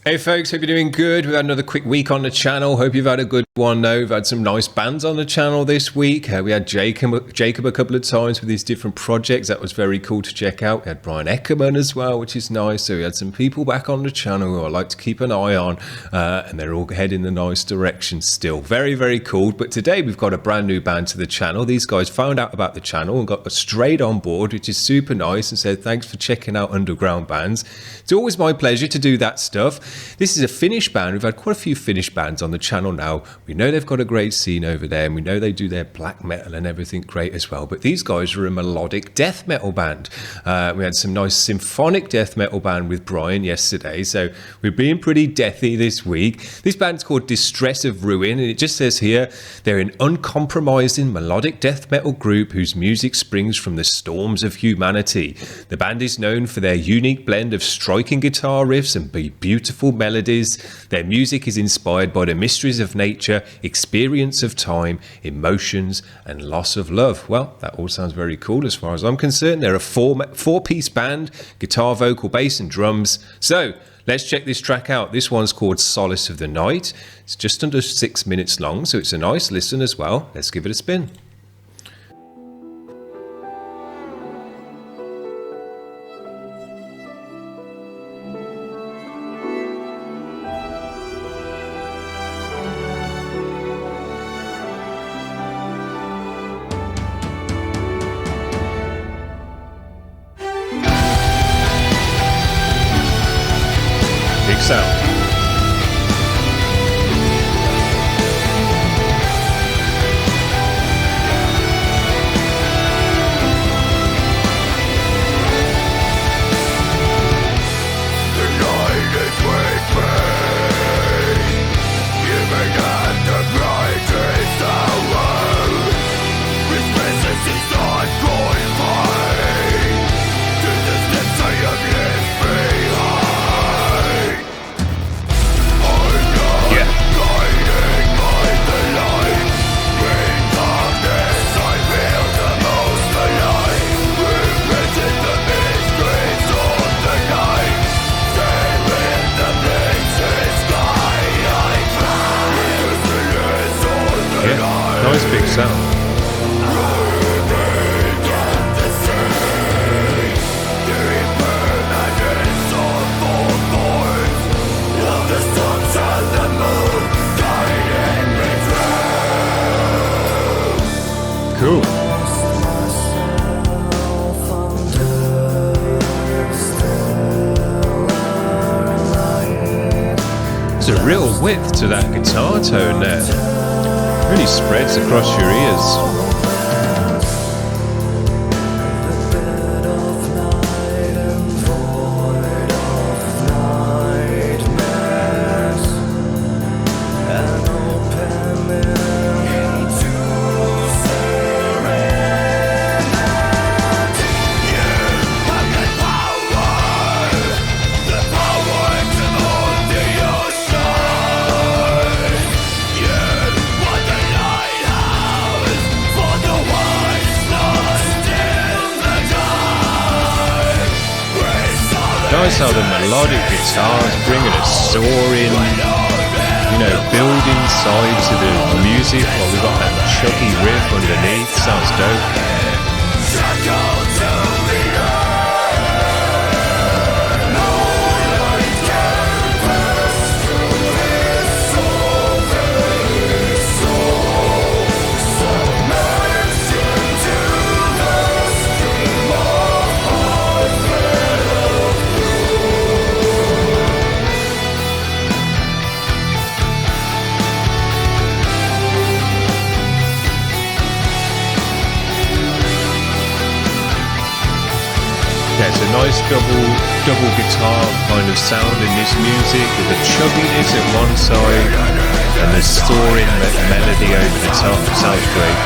Hey folks, hope you're doing good. We've had another quick week on the channel. Hope you've had a good one though. We've had some nice bands on the channel this week. We had Jacob a couple of times with his different projects. That was very cool to check out. We had Brian Eckerman as well, which is nice. So we had some people back on the channel who I like to keep an eye on, and they're all heading in the nice direction still. Very, very cool. But today we've got a brand new band to the channel. These guys found out about the channel and got straight on board, which is super nice, and said thanks for checking out underground bands. It's always my pleasure to do that stuff. This is a Finnish band. We've had quite a few Finnish bands on the channel now. We know they've got a great scene over there, and we know they do their black metal and everything great as well. But these guys are a melodic death metal band. We had some nice symphonic death metal band with Brian yesterday, so we're being pretty deathy this week. This band's called Distress of Ruin, and it just says here, they're an uncompromising melodic death metal group whose music springs from the storms of humanity. The band is known for their unique blend of striking guitar riffs and beautiful melodies. Their music is inspired by the mysteries of nature, experience of time, emotions, and loss of love. Well, that all sounds very cool as far as I'm concerned. They're a four-piece band, guitar, vocal, bass, and drums. So let's check this track out. This one's called Solace of the Night. It's just under 6 minutes long, so it's a nice listen as well. Let's give it a spin. Big sound. Nice big sound. Cool. There's a real width to that guitar tone there. Really spreads across your ears. Nice how the melodic guitars bringing a soaring, build inside to the music while we've got that chuggy riff underneath. Sounds dope. Yeah, it's a nice double guitar kind of sound in this music with the chubbiness at one side and the soaring melody over the top. Sounds great.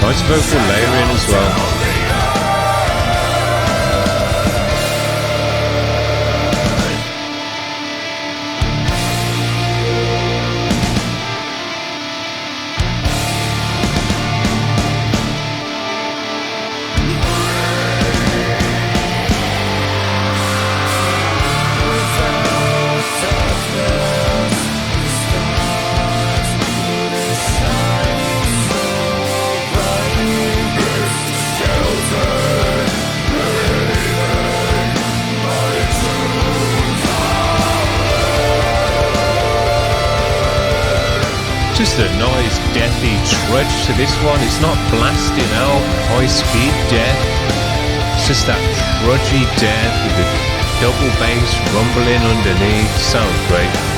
Nice vocal layering as well. Just a nice deathy trudge to this one. It's not blasting out high speed death. It's just that trudgy death with the double bass rumbling underneath. Sounds great.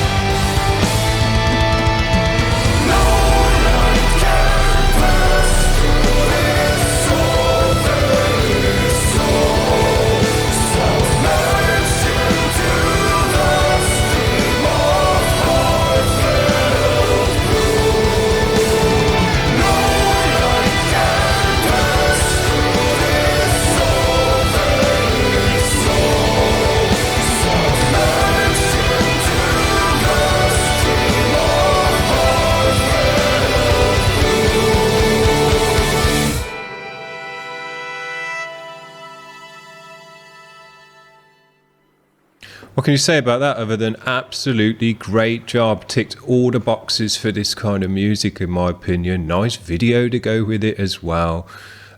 What can you say about that other than absolutely great job? Ticked all the boxes for this kind of music, in my opinion. Nice video to go with it as well.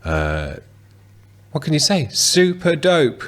What can you say? Super dope.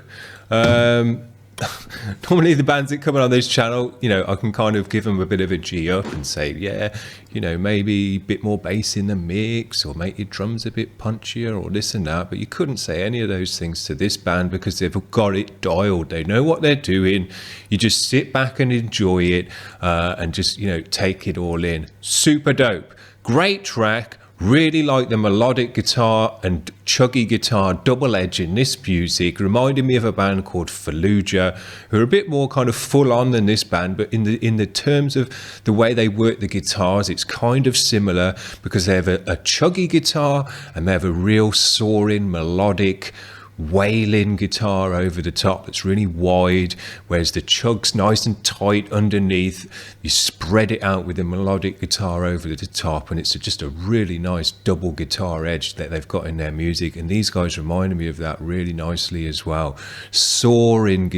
Normally the bands that come on this channel, you know, I can kind of give them a bit of a G up and say, yeah, you know, maybe a bit more bass in the mix, or make your drums a bit punchier, or this and that. But you couldn't say any of those things to this band because they've got it dialed. They know what they're doing. You just sit back and enjoy it, and just, you know, take it all in. Super dope. Great track. Really like the melodic guitar and chuggy guitar double edge in this music. Reminded me of a band called Fallujah, who are a bit more kind of full on than this band, but in the terms of the way they work the guitars, it's kind of similar because they have a chuggy guitar and they have a real soaring melodic wailing guitar over the top that's really wide, whereas the chug's nice and tight underneath. You spread it out with the melodic guitar over the top, and it's just a really nice double guitar edge that they've got in their music, and these guys reminded me of that really nicely as well. Soaring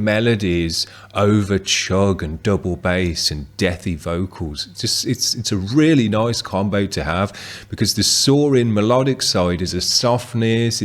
melodies over chug and double bass and deathy vocals. It's a really nice combo to have, because the soaring melodic side is a softness,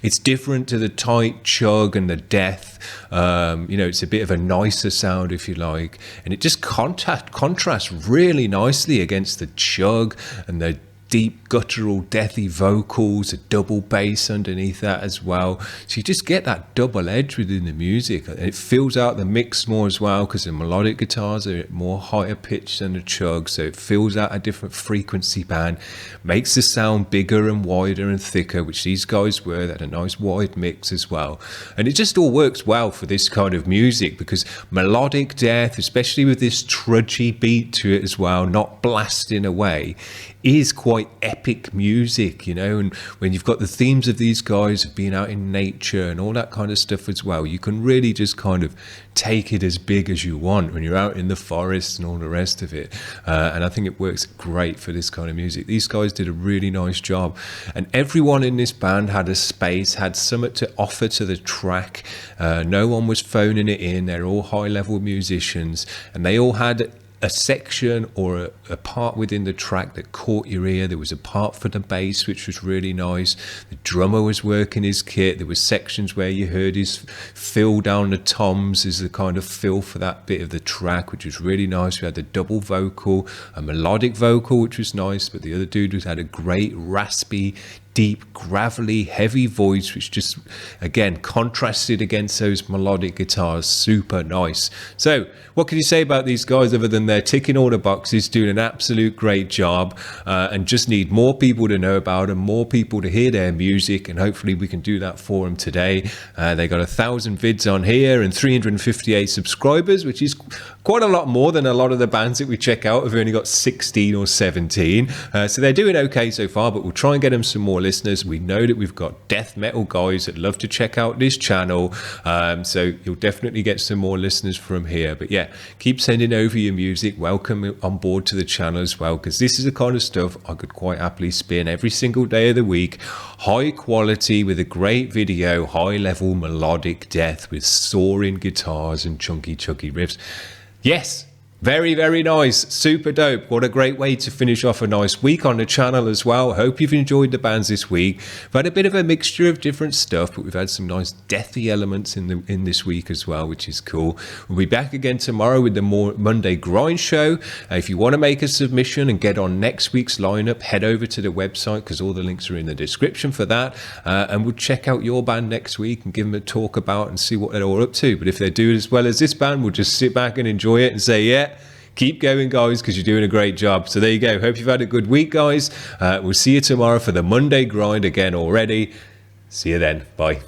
it's different to the tight chug and the death. You know, it's a bit of a nicer sound, if you like, and it just contrasts really nicely against the chug and the deep guttural deathy vocals, a double bass underneath that as well. So you just get that double edge within the music, and it fills out the mix more as well, because the melodic guitars are more higher pitched than the chug, so it fills out a different frequency band, makes the sound bigger and wider and thicker, which these guys were. They had a nice wide mix as well, and it just all works well for this kind of music, because melodic death, especially with this trudgy beat to it as well, not blasting away, is quite epic music, you know. And when you've got the themes of these guys being out in nature and all that kind of stuff as well, you can really just kind of take it as big as you want when you're out in the forest and all the rest of it. And I think it works great for this kind of music. These guys did a really nice job, and everyone in this band had a space, had something to offer to the track. No one was phoning it in. They're all high level musicians, and they all had a section or a part within the track that caught your ear. There was a part for the bass, which was really nice. The drummer was working his kit. There was sections where you heard his fill down the toms as the kind of fill for that bit of the track, which was really nice. We had the double vocal, a melodic vocal, which was nice, but the other dude had a great raspy deep, gravelly, heavy voice, which just, again, contrasted against those melodic guitars. Super nice. So what can you say about these guys other than they're ticking all the boxes, doing an absolute great job, and just need more people to know about them, more people to hear their music, and hopefully we can do that for them today. They got 1,000 vids on here and 358 subscribers, which is quite a lot more than a lot of the bands that we check out have only got 16 or 17. So they're doing okay so far, but we'll try and get them some more listeners. We know that we've got death metal guys that love to check out this channel, so you'll definitely get some more listeners from here. But yeah, keep sending over your music. Welcome on board to the channel as well, because this is the kind of stuff I could quite happily spin every single day of the week. High quality with a great video, high level melodic death with soaring guitars and chunky riffs. Yes, very, very nice. Super dope. What a great way to finish off a nice week on the channel as well. Hope you've enjoyed the bands this week. We've had a bit of a mixture of different stuff, but we've had some nice deathy elements in this week as well, which is cool. We'll be back again tomorrow with the more Monday grind show. If you want to make a submission and get on next week's lineup, head over to the website, because all the links are in the description for that. And we'll check out your band next week and give them a talk about and see what they're all up to. But if they do as well as this band, we'll just sit back and enjoy it and say, yeah, keep going, guys, because you're doing a great job. So there you go. Hope you've had a good week, guys. We'll see you tomorrow for the Monday grind again already. See you then. Bye.